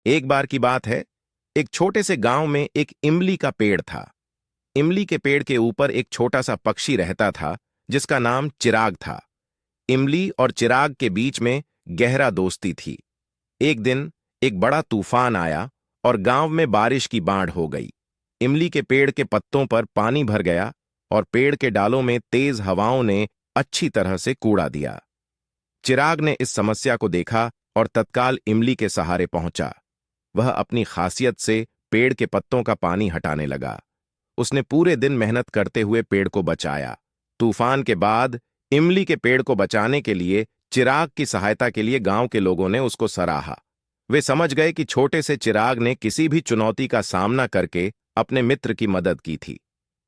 एक बार की बात है, एक छोटे से गांव में एक इमली का पेड़ था। इमली के पेड़ के ऊपर एक छोटा सा पक्षी रहता था जिसका नाम चिराग था। इमली और चिराग के बीच में गहरा दोस्ती थी। एक दिन एक बड़ा तूफान आया और गांव में बारिश की बाढ़ हो गई। इमली के पेड़ के पत्तों पर पानी भर गया और पेड़ के डालों में तेज हवाओं ने अच्छी तरह से कूड़ा दिया। चिराग ने इस समस्या को देखा और तत्काल इमली के सहारे पहुंचा। वह अपनी खासियत से पेड़ के पत्तों का पानी हटाने लगा। उसने पूरे दिन मेहनत करते हुए पेड़ को बचाया। तूफान के बाद इमली के पेड़ को बचाने के लिए चिराग की सहायता के लिए गांव के लोगों ने उसको सराहा। वे समझ गए कि छोटे से चिराग ने किसी भी चुनौती का सामना करके अपने मित्र की मदद की थी।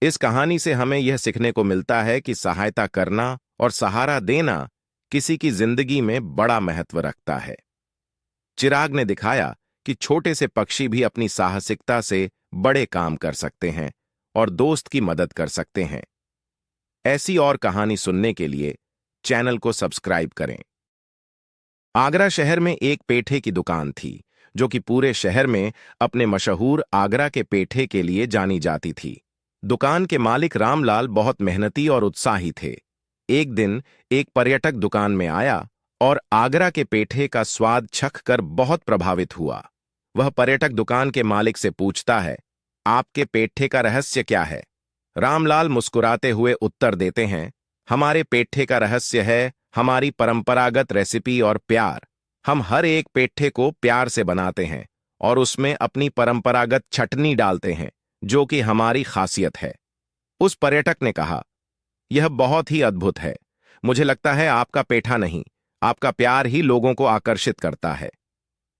इस कहानी से हमें यह सीखने को मिलता है कि सहायता करना और सहारा देना किसी की जिंदगी में बड़ा महत्व रखता है। चिराग ने दिखाया कि छोटे से पक्षी भी अपनी साहसिकता से बड़े काम कर सकते हैं और दोस्त की मदद कर सकते हैं। ऐसी और कहानी सुनने के लिए चैनल को सब्सक्राइब करें। आगरा शहर में एक पेठे की दुकान थी जो कि पूरे शहर में अपने मशहूर आगरा के पेठे के लिए जानी जाती थी। दुकान के मालिक रामलाल बहुत मेहनती और उत्साही थे। एक दिन एक पर्यटक दुकान में आया और आगरा के पेठे का स्वाद चखकर बहुत प्रभावित हुआ। वह पर्यटक दुकान के मालिक से पूछता है, आपके पेठे का रहस्य क्या है? रामलाल मुस्कुराते हुए उत्तर देते हैं, हमारे पेठे का रहस्य है हमारी परंपरागत रेसिपी और प्यार। हम हर एक पेठे को प्यार से बनाते हैं और उसमें अपनी परंपरागत चटनी डालते हैं जो कि हमारी खासियत है। उस पर्यटक ने कहा, यह बहुत ही अद्भुत है। मुझे लगता है आपका पेठा नहीं, आपका प्यार ही लोगों को आकर्षित करता है।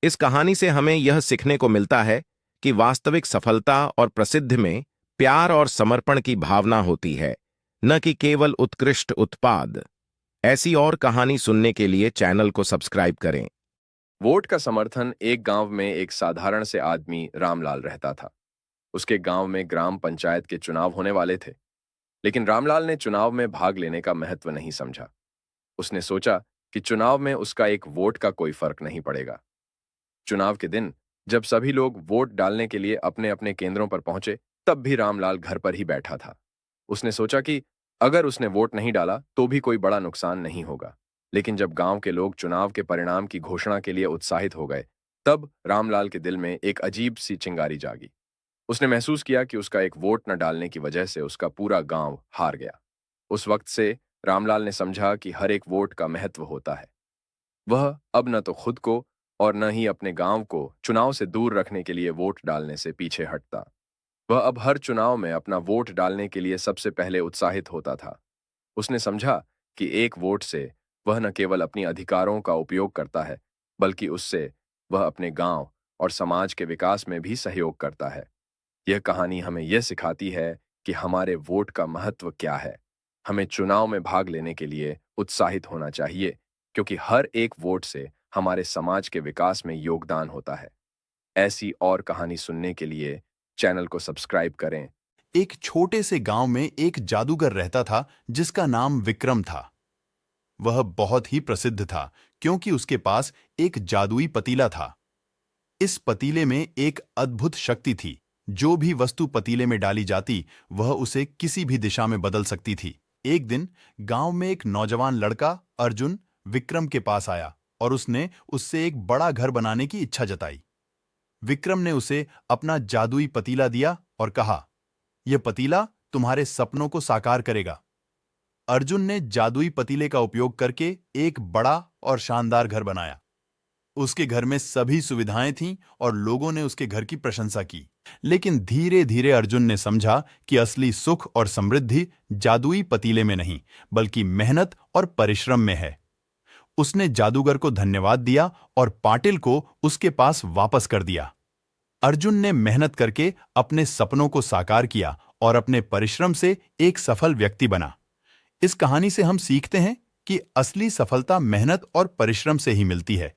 इस कहानी से हमें यह सीखने को मिलता है कि वास्तविक सफलता और प्रसिद्धि में प्यार और समर्पण की भावना होती है, न कि केवल उत्कृष्ट उत्पाद। ऐसी और कहानी सुनने के लिए चैनल को सब्सक्राइब करें। वोट का समर्थन। एक गांव में एक साधारण से आदमी रामलाल रहता था। उसके गांव में ग्राम पंचायत के चुनाव होने वाले थे, लेकिन रामलाल ने चुनाव में भाग लेने का महत्व नहीं समझा। उसने सोचा कि चुनाव में उसका एक वोट का कोई फर्क नहीं पड़ेगा। चुनाव के दिन जब सभी लोग वोट डालने के लिए अपने अपने केंद्रों पर पहुंचे, तब भी रामलाल घर पर ही बैठा था। उसने सोचा कि अगर उसने वोट नहीं डाला तो भी कोई बड़ा नुकसान नहीं होगा। लेकिन जब गांव के लोग चुनाव के परिणाम की घोषणा के लिए उत्साहित हो गए, तब रामलाल के दिल में एक अजीब सी चिंगारी जागी। उसने महसूस किया कि उसका एक वोट न डालने की वजह से उसका पूरा गांव हार गया। उस वक्त से रामलाल ने समझा कि हर एक वोट का महत्व होता है। वह अब न तो खुद को और न ही अपने गांव को चुनाव से दूर रखने के लिए वोट डालने से पीछे हटता। वह अब हर चुनाव में अपना वोट डालने के लिए सबसे पहले उत्साहित होता था। उसने समझा कि एक वोट से वह न केवल अपनी अधिकारों का उपयोग करता है, बल्कि उससे वह अपने गांव और समाज के विकास में भी सहयोग करता है। यह कहानी हमें यह सिखाती है कि हमारे वोट का महत्व क्या है। हमें चुनाव में भाग लेने के लिए उत्साहित होना चाहिए, क्योंकि हर एक वोट से हमारे समाज के विकास में योगदान होता है। ऐसी और कहानी सुनने के लिए चैनल को सब्सक्राइब करें। एक छोटे से गांव में एक जादूगर रहता था जिसका नाम विक्रम था। वह बहुत ही प्रसिद्ध था क्योंकि उसके पास एक जादुई पतीला था। इस पतीले में एक अद्भुत शक्ति थी। जो भी वस्तु पतीले में डाली जाती, वह उसे किसी भी दिशा में बदल सकती थी। एक दिन गांव में एक नौजवान लड़का अर्जुन विक्रम के पास आया और उसने उससे एक बड़ा घर बनाने की इच्छा जताई। विक्रम ने उसे अपना जादुई पतीला दिया और कहा, यह पतीला तुम्हारे सपनों को साकार करेगा। अर्जुन ने जादुई पतीले का उपयोग करके एक बड़ा और शानदार घर बनाया। उसके घर में सभी सुविधाएं थीं और लोगों ने उसके घर की प्रशंसा की। लेकिन धीरे धीरे अर्जुन ने समझा कि असली सुख और समृद्धि जादुई पतीले में नहीं, बल्कि मेहनत और परिश्रम में है। उसने जादूगर को धन्यवाद दिया और पाटिल को उसके पास वापस कर दिया। अर्जुन ने मेहनत करके अपने सपनों को साकार किया और अपने परिश्रम से एक सफल व्यक्ति बना। इस कहानी से हम सीखते हैं कि असली सफलता मेहनत और परिश्रम से ही मिलती है।